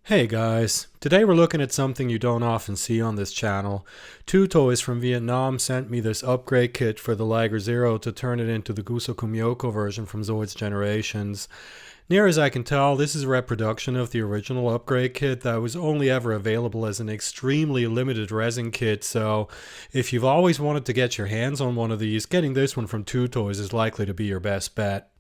Hey guys, today we're looking at something you don't often see on this channel. TwoToys from Vietnam sent me this upgrade kit for the Liger Zero to turn it into the Gusoku Myokoh version from Zoid's Generations. Near as I can tell, this is a reproduction of the original upgrade kit that was only ever available as an extremely limited resin kit, so if you've always wanted to get your hands on one of these, getting this one from TwoToys is likely to be your best bet.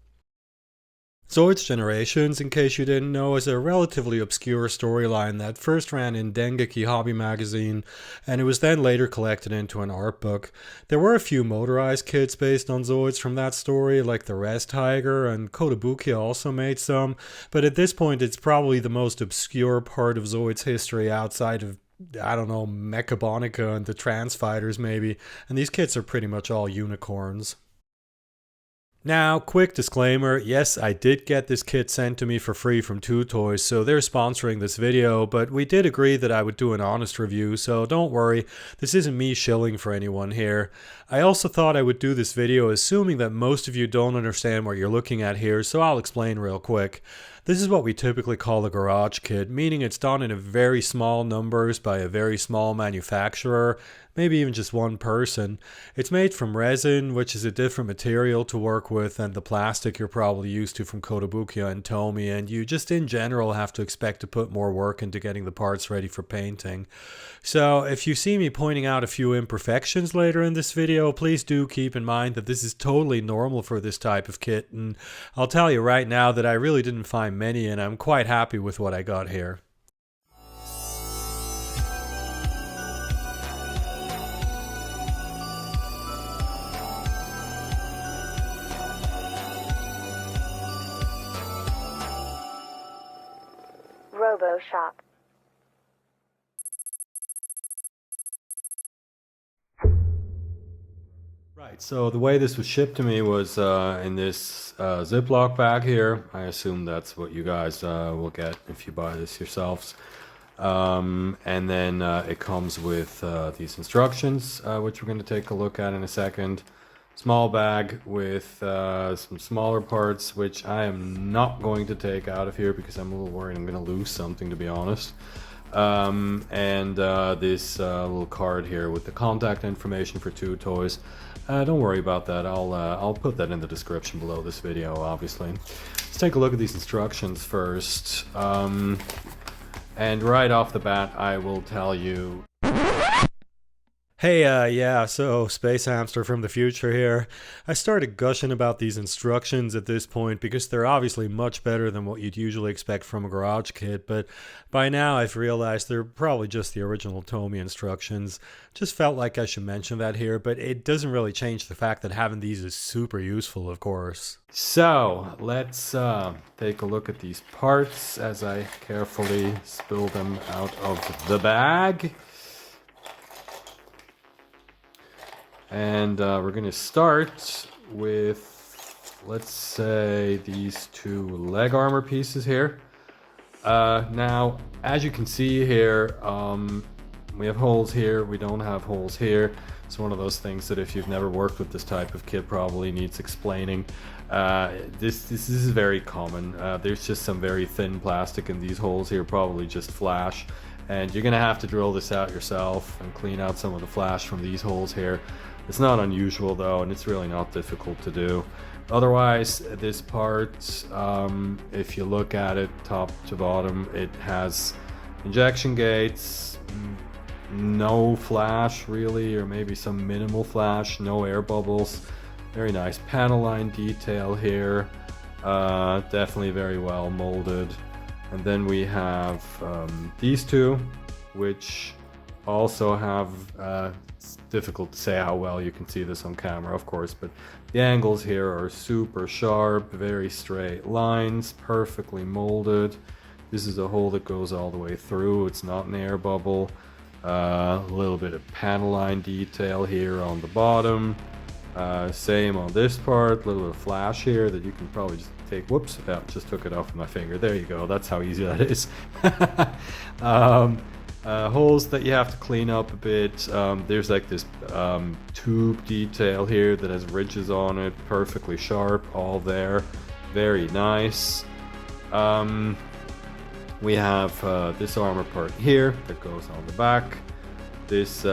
Zoid's Generations, in case you didn't know, is a relatively obscure storyline that first ran in Dengeki Hobby magazine, and it was then later collected into an art book. There were a few motorized kits based on Zoids from that story, like the Res Tiger, and Kotobukiya also made some, but at this point it's probably the most obscure part of Zoid's history outside of, I don't know, Mechabonica and the Trans Fighters maybe, and these kits are pretty much all unicorns. Now, quick disclaimer, yes, I did get this kit sent to me for free from TwoToys, so they're sponsoring this video, but we did agree that I would do an honest review, so don't worry, this isn't me shilling for anyone here. I also thought I would do this video assuming that most of you don't understand what you're looking at here, so I'll explain real quick. This is what we typically call a garage kit, meaning it's done in a very small numbers by a very small manufacturer, maybe even just one person. It's made from resin, which is a different material to work with than the plastic you're probably used to from Kotobukiya and Tomy, and you just in general have to expect to put more work into getting the parts ready for painting. So if you see me pointing out a few imperfections later in this video, please do keep in mind that this is totally normal for this type of kit, and I'll tell you right now that I really didn't find many, and I'm quite happy with what I got here. Robo Shop. Right, so the way this was shipped to me was in this Ziploc bag here. I assume that's what you guys will get if you buy this yourselves. And then it comes with these instructions, which we're going to take a look at in a second. Small bag with some smaller parts, which I am not going to take out of here because I'm a little worried I'm going to lose something, to be honest. And this little card here with the contact information for TwoToys. Don't worry about that. I'll put that in the description below this video, obviously. Let's take a look at these instructions first. And right off the bat, I will tell you. Hey, yeah, so Space Hamster from the future here. I started gushing about these instructions at this point because they're obviously much better than what you'd usually expect from a garage kit, but by now I've realized they're probably just the original Tomy instructions. Just felt like I should mention that here, but it doesn't really change the fact that having these is super useful, of course. So, let's take a look at these parts as I carefully spill them out of the bag. And we're going to start with, let's say, these two leg armor pieces here. Now, as you can see here, we have holes here, we don't have holes here. It's one of those things that if you've never worked with this type of kit probably needs explaining. This is very common. There's just some very thin plastic in these holes here, probably just flash. And you're going to have to drill this out yourself and clean out some of the flash from these holes here. It's not unusual though, and it's really not difficult to do. Otherwise, this part, if you look at it top to bottom, it has injection gates, no flash really, or maybe some minimal flash, no air bubbles. Very nice panel line detail here, definitely very well molded. And then we have these two, which also have, it's difficult to say how well you can see this on camera, of course, but the angles here are super sharp, very straight lines, perfectly molded. This is a hole that goes all the way through, it's not an air bubble. A little bit of panel line detail here on the bottom. Same on this part, a little bit of flash here that you can probably just take. Whoops, yeah, just took it off with my finger. There you go, that's how easy that is. Holes that you have to clean up a bit. There's like this tube detail here that has ridges on it, perfectly sharp, all there. Very nice. We have this armor part here that goes on the back. This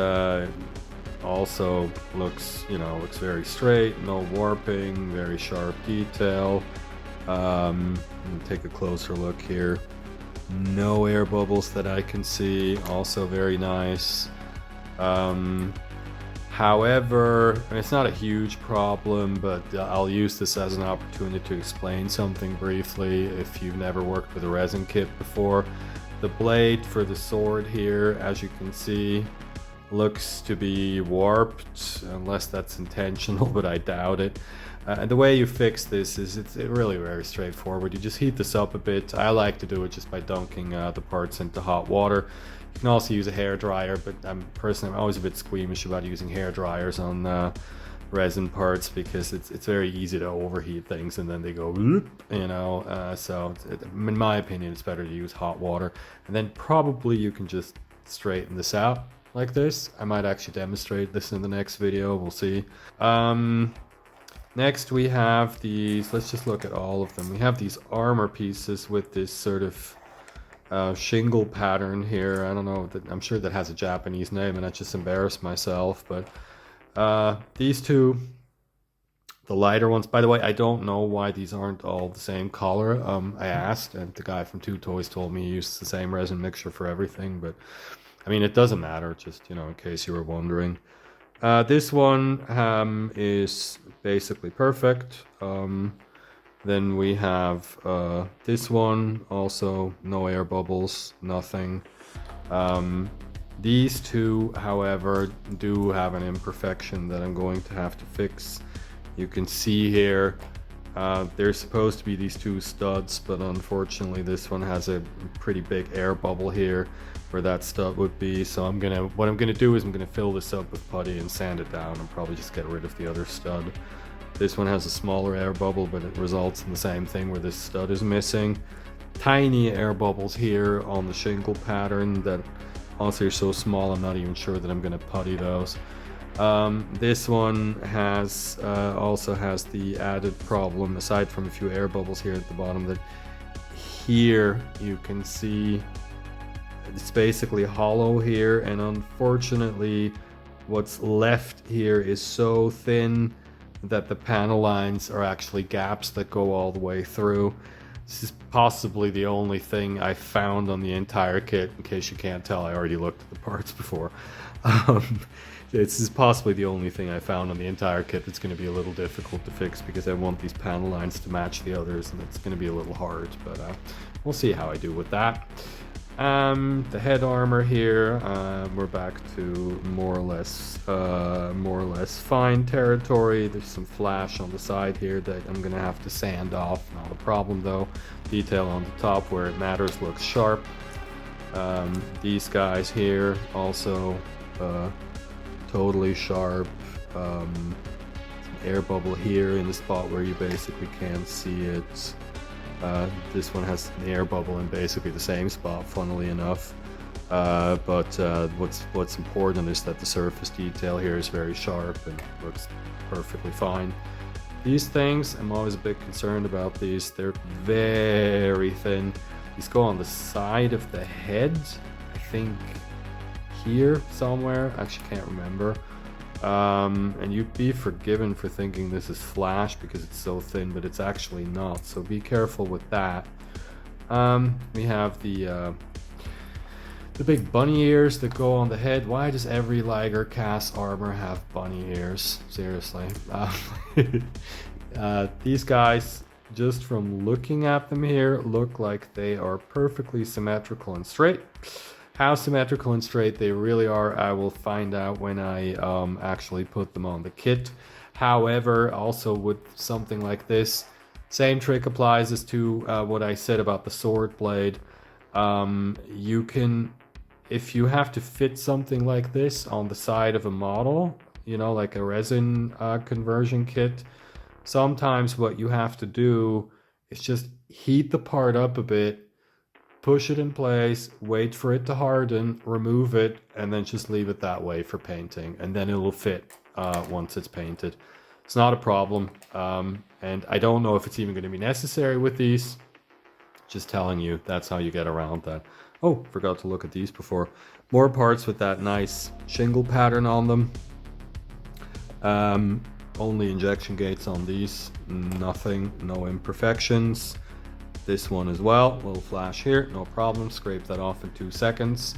also looks, looks very straight, no warping, very sharp detail. Take a closer look here. No air bubbles that I can see, also very nice. However, it's not a huge problem, but I'll use this as an opportunity to explain something briefly if you've never worked with a resin kit before. The blade for the sword here, as you can see, looks to be warped, unless that's intentional, but I doubt it. And the way you fix this is it's really very straightforward. You just heat this up a bit. I like to do it just by dunking the parts into hot water. You can also use a hairdryer, but I'm always a bit squeamish about using hair dryers on resin parts because it's very easy to overheat things and then they go, so in my opinion, it's better to use hot water. And then probably you can just straighten this out like this. I might actually demonstrate this in the next video, we'll see. Next we have these, let's just look at all of them. We have these armor pieces with this sort of shingle pattern here. I don't know, I'm sure that has a Japanese name and I just embarrassed myself, but these two, the lighter ones, by the way, I don't know why these aren't all the same color. I asked and the guy from TwoToys told me he used the same resin mixture for everything, but I mean, it doesn't matter, just, in case you were wondering. This one is basically perfect. Then we have this one, also no air bubbles, nothing. These two, however, do have an imperfection that I'm going to have to fix. You can see here, there's supposed to be these two studs, but unfortunately this one has a pretty big air bubble here where that stud would be. So what I'm gonna do is I'm gonna fill this up with putty and sand it down and probably just get rid of the other stud. This one has a smaller air bubble, but it results in the same thing where this stud is missing. Tiny air bubbles here on the shingle pattern that honestly are so small I'm not even sure that I'm gonna putty those. This one has also has the added problem, aside from a few air bubbles here at the bottom, that here you can see it's basically hollow here, and unfortunately what's left here is so thin that the panel lines are actually gaps that go all the way through. This is possibly the only thing I found on the entire kit. In case you can't tell, I already looked at the parts before. This is possibly the only thing I found on the entire kit that's going to be a little difficult to fix because I want these panel lines to match the others, and it's going to be a little hard, but we'll see how I do with that. The head armor here, we're back to more or less fine territory. There's some flash on the side here that I'm gonna have to sand off. Not a problem though. Detail on the top where it matters looks sharp. These guys here also totally sharp. Some air bubble here in the spot where you basically can't see it. This one has an air bubble in basically the same spot, funnily enough. But what's important is that the surface detail here is very sharp and looks perfectly fine. These things, I'm always a bit concerned about these. They're very thin. These go on the side of the head, I think here somewhere. I actually can't remember. And you'd be forgiven for thinking this is flash because it's so thin, but it's actually not, so be careful with that. We have the big bunny ears that go on the head. Why does every Liger CAS armor have bunny ears? Seriously. These guys, just from looking at them here, look like they are perfectly symmetrical and straight. How symmetrical and straight they really are, I will find out when I actually put them on the kit. However, also with something like this, same trick applies as to what I said about the sword blade. You can, if you have to fit something like this on the side of a model, like a resin conversion kit, sometimes what you have to do is just heat the part up a bit, push it in place, wait for it to harden, remove it, and then just leave it that way for painting, and then it will fit once it's painted. It's not a problem, and I don't know if it's even going to be necessary with these. just telling you that's how you get around that. Oh, forgot to look at these before. More parts with that nice shingle pattern on them. Only injection gates on these, nothing, no imperfections. This one as well, little flash here, no problem, scrape that off in 2 seconds.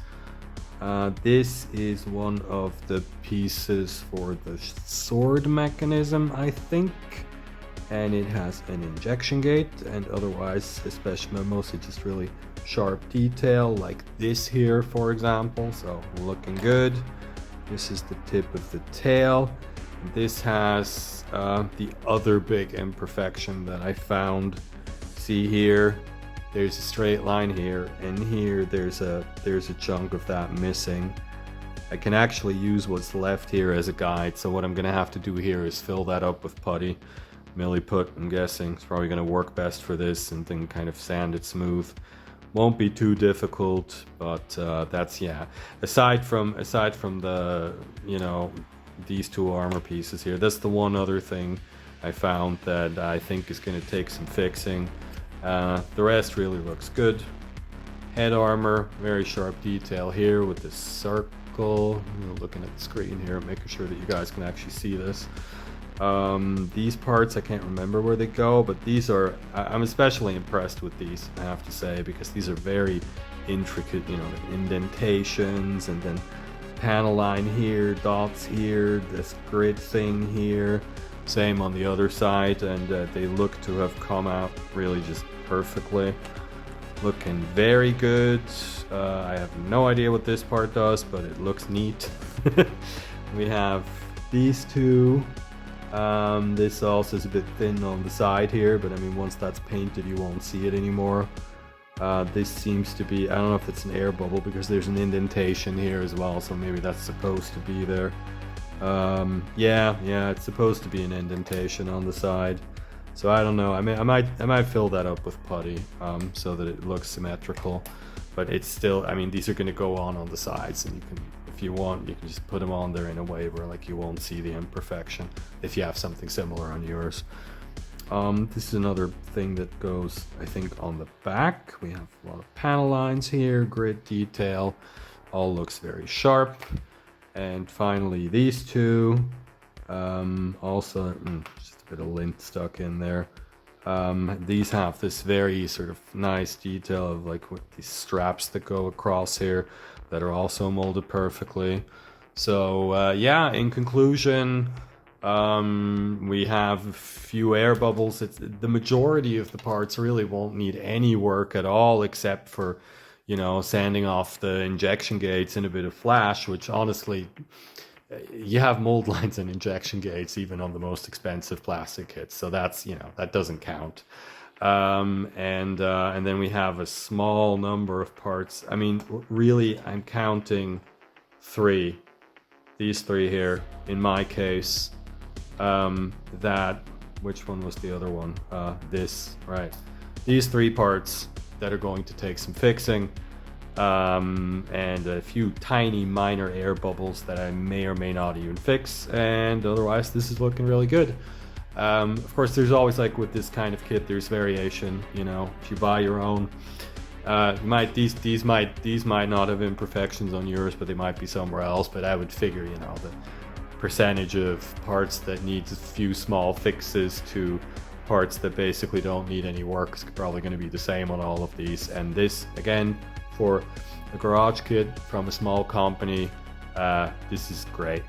This is one of the pieces for the sword mechanism, I think. And it has an injection gate, and otherwise, especially mostly just really sharp detail like this here, for example. So looking good. This is the tip of the tail. This has the other big imperfection that I found. See here, there's a straight line here, and here there's a chunk of that missing. I can actually use what's left here as a guide, so what I'm gonna have to do here is fill that up with putty. Milliput, I'm guessing, it's probably gonna work best for this, and then kind of sand it smooth. Won't be too difficult, but that's, yeah. Aside from the, you know, these two armor pieces here, that's the one other thing I found that I think is gonna take some fixing. The rest really looks good. Head armor, very sharp detail here with this circle. I'm looking at the screen here, making sure that you guys can actually see this. These parts, I can't remember where they go, but these are, I'm especially impressed with these, I have to say, because these are very intricate, you know, indentations, and then panel line here, dots here, this grid thing here, same on the other side, and they look to have come out really just perfectly. Looking very good. I have no idea what this part does, but it looks neat. We have these two. This also is a bit thin on the side here, but I mean, once that's painted, you won't see it anymore. This seems to be, I don't know if it's an air bubble, because there's an indentation here as well, so maybe that's supposed to be there. Yeah, it's supposed to be an indentation on the side. So I don't know, I mean, I might fill that up with putty, so that it looks symmetrical. But it's still, I mean, these are going to go on the sides, and you can, if you want, you can just put them on there in a way where like you won't see the imperfection if you have something similar on yours. This is another thing that goes, I think, on the back. We have a lot of panel lines here, grid detail, all looks very sharp. And finally, these two, also just a bit of lint stuck in there. These have this very sort of nice detail of like with these straps that go across here that are also molded perfectly. So yeah, in conclusion, we have a few air bubbles. The majority of the parts really won't need any work at all, except for, you know, sanding off the injection gates and a bit of flash, which honestly, you have mold lines and injection gates even on the most expensive plastic kits, so that's, you know, that doesn't count. And then we have a small number of parts. I mean, really, I'm counting three. These three here, in my case. Which one was the other one? This, right. These three parts that are going to take some fixing. And a few tiny minor air bubbles that I may or may not even fix, and otherwise this is looking really good. Of course, there's always, like with this kind of kit, there's variation. You know, if you buy your own, these might not have imperfections on yours, but they might be somewhere else. But I would figure, you know, the percentage of parts that needs a few small fixes to parts that basically don't need any work is probably going to be the same on all of these. And this, again, for a garage kit from a small company, this is great.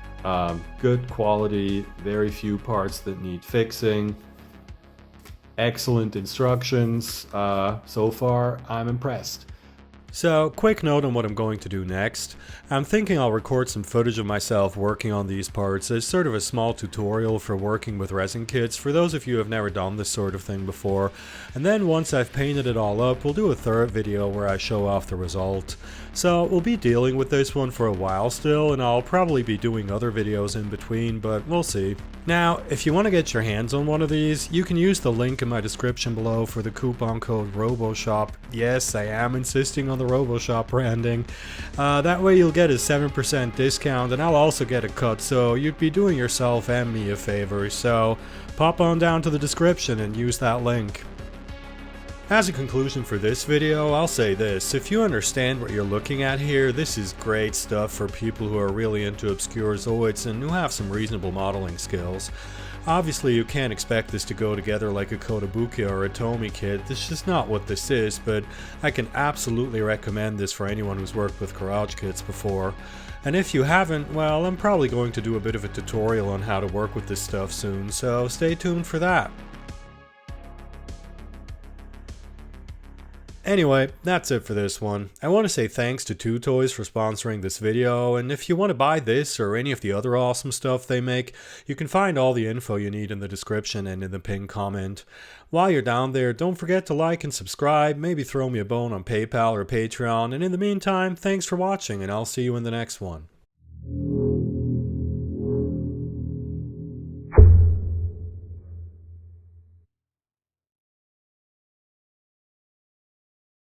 Good quality, very few parts that need fixing, excellent instructions. So far, I'm impressed. So, quick note on what I'm going to do next. I'm thinking I'll record some footage of myself working on these parts as sort of a small tutorial for working with resin kits for those of you who have never done this sort of thing before. And then once I've painted it all up, we'll do a third video where I show off the result. So we'll be dealing with this one for a while still, and I'll probably be doing other videos in between, but we'll see. Now, if you want to get your hands on one of these, you can use the link in my description below for the coupon code ROBOSHOP. Yes, I am insisting on the RoboShop branding. That way you'll get a 7% discount, and I'll also get a cut, so you'd be doing yourself and me a favor. So pop on down to the description and use that link. As a conclusion for this video, I'll say this: if you understand what you're looking at here, this is great stuff for people who are really into obscure Zoids and who have some reasonable modeling skills. Obviously you can't expect this to go together like a Kotobukiya or a Tomy kit, this is just not what this is, but I can absolutely recommend this for anyone who's worked with garage kits before. And if you haven't, well, I'm probably going to do a bit of a tutorial on how to work with this stuff soon, so stay tuned for that. Anyway, that's it for this one. I want to say thanks to TwoToys for sponsoring this video, and if you want to buy this or any of the other awesome stuff they make, you can find all the info you need in the description and in the pinned comment. While you're down there, don't forget to like and subscribe, maybe throw me a bone on PayPal or Patreon, and in the meantime, thanks for watching and I'll see you in the next one.